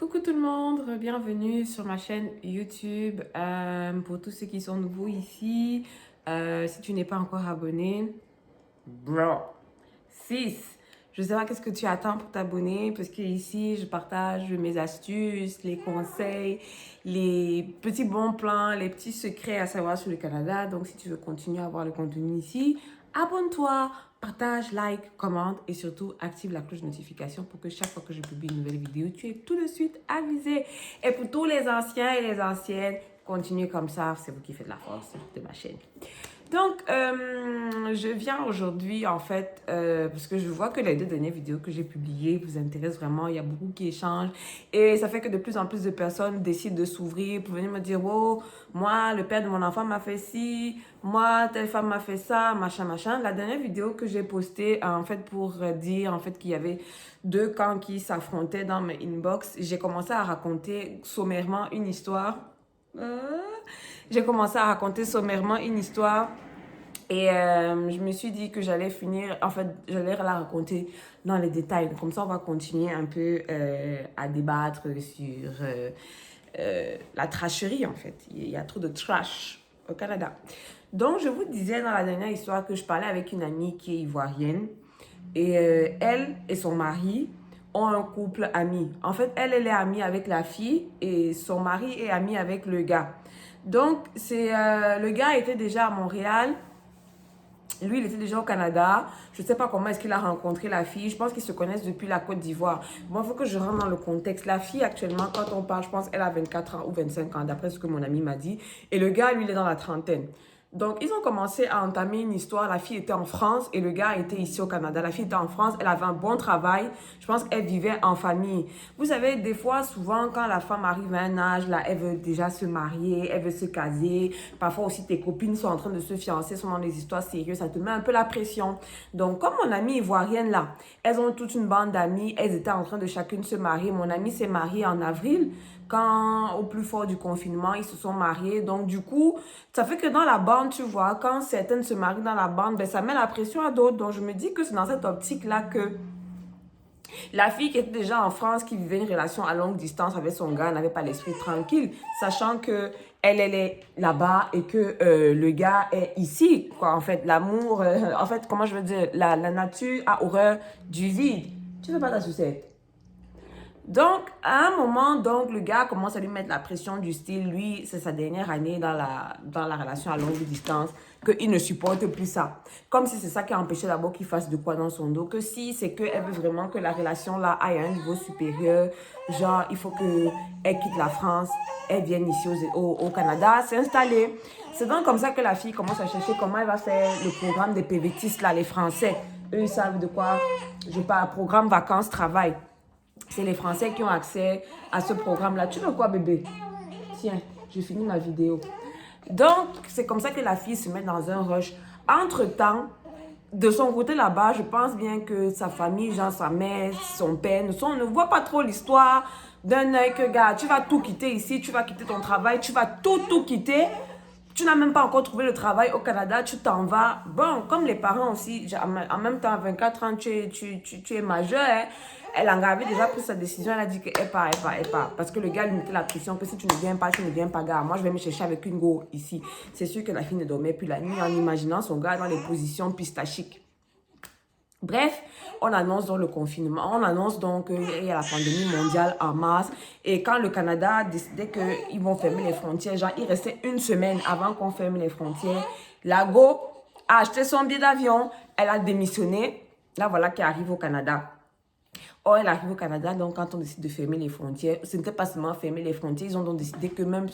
Coucou tout le monde, bienvenue sur ma chaîne YouTube. Pour tous ceux qui sont nouveaux ici, si tu n'es pas encore abonné, bro, 6. Je sais pas qu'est-ce que tu attends pour t'abonner parce que ici je partage mes astuces, les conseils, les petits bons plans, les petits secrets à savoir sur le Canada. Donc si tu veux continuer à voir le contenu ici, abonne-toi, partage, like, commente et surtout active la cloche de notification pour que chaque fois que je publie une nouvelle vidéo, tu es tout de suite avisé. Et pour tous les anciens et les anciennes, continuez comme ça, c'est vous qui faites la force de ma chaîne. Donc, je viens aujourd'hui, en fait, parce que je vois que les 2 dernières vidéos que j'ai publiées vous intéressent vraiment. Il y a beaucoup qui échangent. Et ça fait que de plus en plus de personnes décident de s'ouvrir pour venir me dire, oh, moi, le père de mon enfant m'a fait ci, moi, telle femme m'a fait ça, machin, machin. La dernière vidéo que j'ai postée, en fait, pour dire, en fait, qu'il y avait 2 camps qui s'affrontaient dans mes inbox, j'ai commencé à raconter sommairement une histoire. J'ai commencé à raconter sommairement une histoire et je me suis dit que j'allais finir, en fait, j'allais la raconter dans les détails. Comme ça, on va continuer un peu à débattre sur la tracherie, en fait. Il y a trop de trash au Canada. Donc, je vous disais dans la dernière histoire que je parlais avec une amie qui est ivoirienne. Et elle et son mari ont un couple ami. En fait, elle est amie avec la fille et son mari est ami avec le gars. Donc, le gars était déjà à Montréal. Lui, il était déjà au Canada. Je ne sais pas comment est-ce qu'il a rencontré la fille. Je pense qu'ils se connaissent depuis la Côte d'Ivoire. Bon, il faut que je rentre dans le contexte. La fille, actuellement, quand on parle, je pense qu'elle a 24 ans ou 25 ans, d'après ce que mon ami m'a dit. Et le gars, lui, il est dans la trentaine. Donc, ils ont commencé à entamer une histoire. La fille était en France et le gars était ici au Canada. La fille était en France, elle avait un bon travail. Je pense qu'elle vivait en famille. Vous savez, des fois, souvent, quand la femme arrive à un âge, là, elle veut déjà se marier, elle veut se caser. Parfois aussi, tes copines sont en train de se fiancer, sont dans des histoires sérieuses. Ça te met un peu la pression. Donc, comme mon amie ivoirienne, là, elles ont toute une bande d'amis. Elles étaient en train de chacune se marier. Mon amie s'est mariée en avril. Quand, au plus fort du confinement, ils se sont mariés. Donc, du coup, ça fait que dans la bande, tu vois, quand certaines se marient dans la bande, ben, ça met la pression à d'autres. Donc, je me dis que c'est dans cette optique-là que la fille qui était déjà en France, qui vivait une relation à longue distance avec son gars, n'avait pas l'esprit tranquille, sachant que elle est là-bas et que le gars est ici, quoi. En fait, l'amour, en fait, comment je veux dire, la nature a horreur du vide. Tu veux pas ta sucette? Donc, à un moment, donc, le gars commence à lui mettre la pression du style, lui, c'est sa dernière année dans la relation à longue distance, qu'il ne supporte plus ça. Comme si c'est ça qui a empêché d'abord qu'il fasse de quoi dans son dos, que si c'est qu'elle veut vraiment que la relation là aille à un niveau supérieur, genre, il faut qu'elle quitte la France, elle vienne ici au Canada, s'installer. C'est donc comme ça que la fille commence à chercher comment elle va faire le programme des PVTistes là, les Français. Eux, ils savent de quoi je parle, programme vacances-travail. C'est les Français qui ont accès à ce programme-là. Tu veux quoi, bébé? Tiens, je finis ma vidéo. Donc, c'est comme ça que la fille se met dans un rush. Entre-temps, de son côté là-bas, je pense bien que sa famille, genre sa mère, son père, ne voient pas trop l'histoire d'un œil que, gars, tu vas tout quitter ici, tu vas quitter ton travail, tu vas tout quitter. Tu n'as même pas encore trouvé le travail au Canada, tu t'en vas. Bon, comme les parents aussi, en même temps, à 24 ans, tu es majeur. Hein. Elle en avait déjà pris sa décision, elle a dit qu'elle part. Parce que le gars lui mettait la pression que si tu ne viens pas, tu ne viens pas, gars. Moi, je vais me chercher avec une go ici. C'est sûr que la fille ne dormait plus la nuit en imaginant son gars dans les positions pistachiques. Bref, on annonce donc le confinement, on annonce donc qu'il y a la pandémie mondiale en mars. Et quand le Canada a décidé qu'ils vont fermer les frontières, genre il restait une semaine avant qu'on ferme les frontières, la Go a acheté son billet d'avion, elle a démissionné, là voilà qui arrive au Canada. Or, elle arrive au Canada, donc quand on décide de fermer les frontières, ce n'était pas seulement fermer les frontières, ils ont donc décidé que même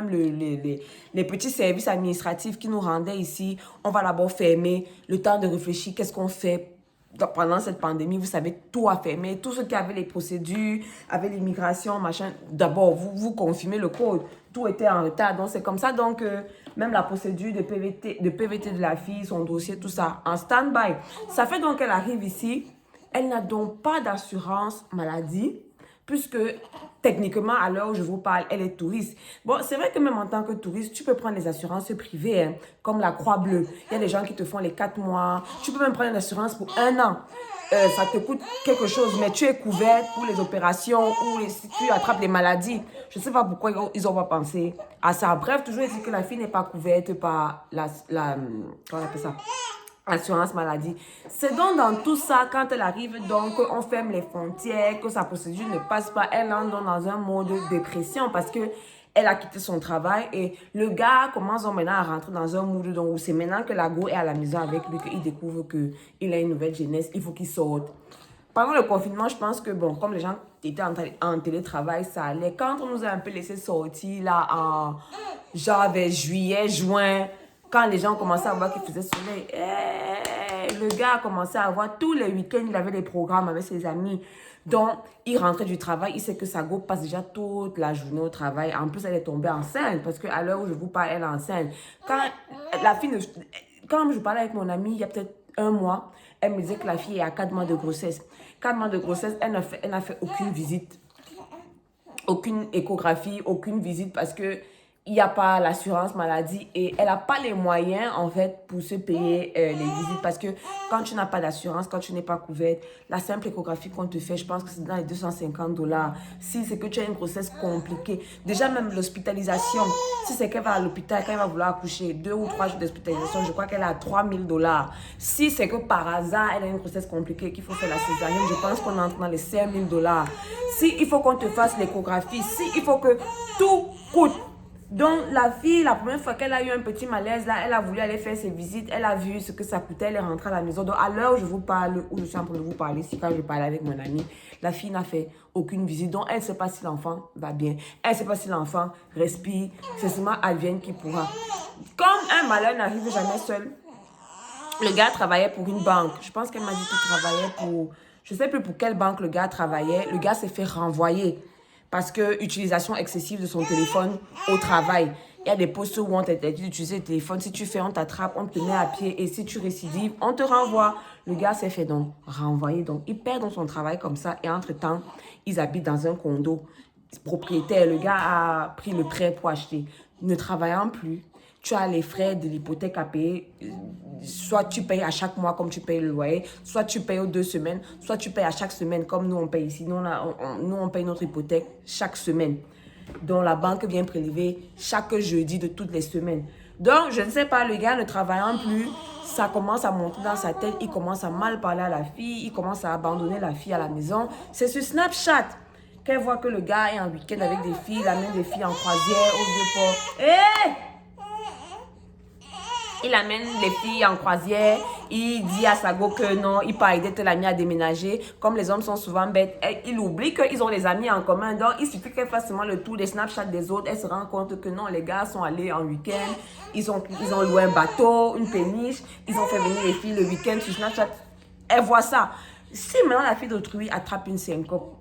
les petits services administratifs qui nous rendaient ici, on va d'abord fermer, le temps de réfléchir, qu'est-ce qu'on fait pendant cette pandémie, vous savez, tout a fermé, tout ce qui avait les procédures, avait l'immigration, machin, d'abord, vous confirmez le code, tout était en retard, donc c'est comme ça, donc même la procédure de PVT de la fille, son dossier, tout ça, en stand-by. Ça fait donc qu'elle arrive ici, elle n'a donc pas d'assurance maladie, puisque techniquement, à l'heure où je vous parle, elle est touriste. Bon, c'est vrai que même en tant que touriste, tu peux prendre les assurances privées, hein, comme la Croix-Bleue. Il y a des gens qui te font les 4 mois. Tu peux même prendre une assurance pour 1 an. ça te coûte quelque chose, mais tu es couverte pour les opérations ou si tu attrapes les maladies. Je ne sais pas pourquoi ils n'ont pas pensé à ça. Bref, toujours dit que la fille n'est pas couverte par comment on appelle ça? Assurance maladie. C'est donc dans tout ça, quand elle arrive, donc, on ferme les frontières, que sa procédure ne passe pas, elle entre dans un mode de dépression parce que elle a quitté son travail et le gars commence donc maintenant à rentrer dans un mood où c'est maintenant que la go est à la maison avec lui qu'il découvre qu'il a une nouvelle jeunesse, il faut qu'il sorte. Pendant le confinement, je pense que, bon, comme les gens étaient en télétravail, ça allait. Quand on nous a un peu laissé sortir, là, en genre vers juillet, juin, quand les gens commençaient à voir qu'il faisait soleil, le gars a commencé à avoir tous les week-ends, il avait des programmes avec ses amis. Donc, il rentrait du travail, il sait que sa go passe déjà toute la journée au travail. En plus, elle est tombée enceinte, parce qu'à l'heure où je vous parle, elle est enceinte. Quand je parlais avec mon amie, il y a peut-être un mois, elle me disait que la fille est à 4 mois de grossesse. 4 mois de grossesse, elle n'a fait aucune visite, aucune échographie, aucune visite parce que il n'y a pas l'assurance maladie et elle n'a pas les moyens en fait pour se payer les visites parce que quand tu n'as pas d'assurance, quand tu n'es pas couverte, la simple échographie qu'on te fait, je pense que c'est dans les $250. Si c'est que tu as une grossesse compliquée, déjà même l'hospitalisation, si c'est qu'elle va à l'hôpital, quand elle va vouloir accoucher, 2 ou 3 jours d'hospitalisation, je crois qu'elle a $3000. Si c'est que par hasard, elle a une grossesse compliquée, qu'il faut faire la césarienne, je pense qu'on entre dans les $5000. Si il faut qu'on te fasse l'échographie, si il faut que tout coûte. Donc, la fille, la première fois qu'elle a eu un petit malaise, là, elle a voulu aller faire ses visites. Elle a vu ce que ça coûtait. Elle est rentrée à la maison. Donc, à l'heure où je vous parle, où je suis en train de vous parler, si quand je parlais avec mon amie, la fille n'a fait aucune visite. Donc, elle ne sait pas si l'enfant va bien. Elle ne sait pas si l'enfant respire. C'est seulement advienne qui pourra. Comme un malheur n'arrive jamais seul, le gars travaillait pour une banque. Je pense qu'elle m'a dit qu'il travaillait pour... Je ne sais plus pour quelle banque le gars travaillait. Le gars s'est fait renvoyer. Parce que utilisation excessive de son téléphone au travail. Il y a des postes où on t'interdit d'utiliser le téléphone. Si tu fais, on t'attrape, on te met à pied. Et si tu récidives, on te renvoie. Le gars s'est fait donc renvoyer. Donc, il perd dans son travail comme ça. Et entre-temps, ils habitent dans un condo propriétaire. Le gars a pris le prêt pour acheter. Ne travaillant plus, tu as les frais de l'hypothèque à payer. Soit tu payes à chaque mois comme tu payes le loyer, soit tu payes aux 2 semaines, soit tu payes à chaque semaine comme nous on paye ici. Nous on paye notre hypothèque chaque semaine. Donc la banque vient prélever chaque jeudi de toutes les semaines. Donc je ne sais pas, le gars ne travaillant plus, ça commence à monter dans sa tête, il commence à mal parler à la fille, il commence à abandonner la fille à la maison. C'est sur Snapchat qu'elle voit que le gars est en week-end avec des filles, il amène des filles en croisière au Vieux-Port. Il amène les filles en croisière, il dit à sa go que non, il peut aider tel ami à déménager. Comme les hommes sont souvent bêtes, il oublie qu'ils ont des amis en commun. Donc, il suffit qu'elle fasse seulement le tour des Snapchat des autres. Elle se rend compte que non, les gars sont allés en week-end. Ils ont loué un bateau, une péniche. Ils ont fait venir les filles le week-end sur Snapchat. Elle voit ça. Si maintenant la fille d'autrui attrape une syncope,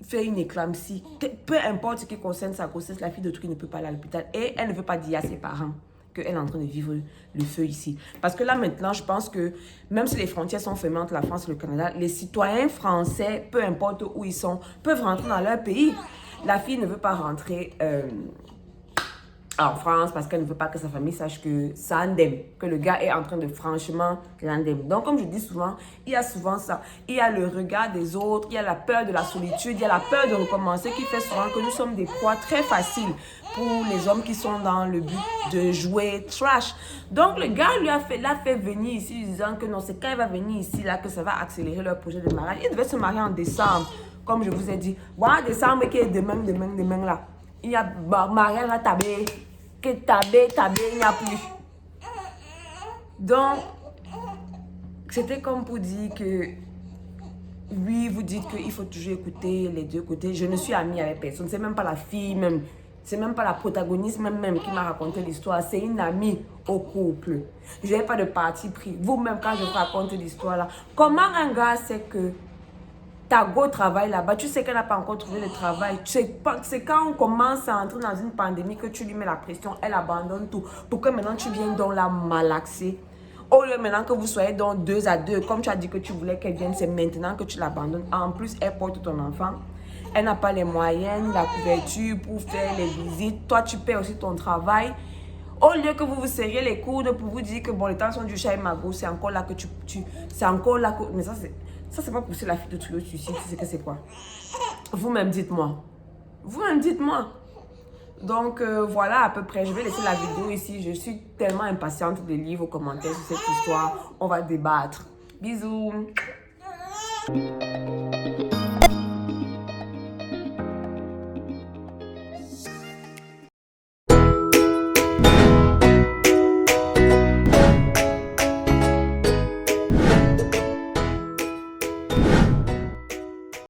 fait une éclampsie, peu importe ce qui concerne sa grossesse, la fille d'autrui ne peut pas aller à l'hôpital. Et elle ne veut pas dire à ses parents qu'elle est en train de vivre le feu ici. Parce que là, maintenant, je pense que même si les frontières sont fermées entre la France et le Canada, les citoyens français, peu importe où ils sont, peuvent rentrer dans leur pays. La fille ne veut pas rentrer en France parce qu'elle ne veut pas que sa famille sache que ça indemne, que le gars est en train de franchement l'indemne. Donc, comme je dis souvent, il y a souvent ça. Il y a le regard des autres, il y a la peur de la solitude, il y a la peur de recommencer qui fait souvent que nous sommes des proies très faciles pour les hommes qui sont dans le but de jouer trash. Donc, le gars l'a fait venir ici disant que non, c'est quand il va venir ici là que ça va accélérer leur projet de mariage. Il devait se marier en décembre, comme je vous ai dit. Voilà, décembre qui est demain là. Il y a mariage à tabé, que tabé, il n'y a plus. Donc, c'était comme pour dire que oui, vous dites qu'il faut toujours écouter les deux côtés. Je ne suis amie avec personne. C'est même pas la fille, même. C'est même pas la protagoniste même qui m'a raconté l'histoire. C'est une amie au couple. Je n'ai pas de parti pris. Vous-même, quand je vous raconte l'histoire là, comment un gars sait que ta go travaille là-bas, tu sais qu'elle n'a pas encore trouvé le travail. C'est quand on commence à entrer dans une pandémie que tu lui mets la pression, elle abandonne tout. Pour que maintenant tu viennes donc la malaxer. Au lieu maintenant que vous soyez donc 2 à 2, comme tu as dit que tu voulais qu'elle vienne, c'est maintenant que tu l'abandonnes. En plus, elle porte ton enfant. Elle n'a pas les moyens, la couverture pour faire les visites. Toi, tu paies aussi ton travail. Au lieu que vous vous serriez les coudes pour vous dire que bon, les temps sont du chat et magot, c'est encore là que c'est encore là que... Mais ça, Ça, c'est pas pousser la fille de tuer au suicide, tu sais que c'est quoi? Vous-même, dites-moi. Vous-même, dites-moi. Donc, voilà à peu près. Je vais laisser la vidéo ici. Je suis tellement impatiente de lire vos commentaires sur cette histoire. On va débattre. Bisous.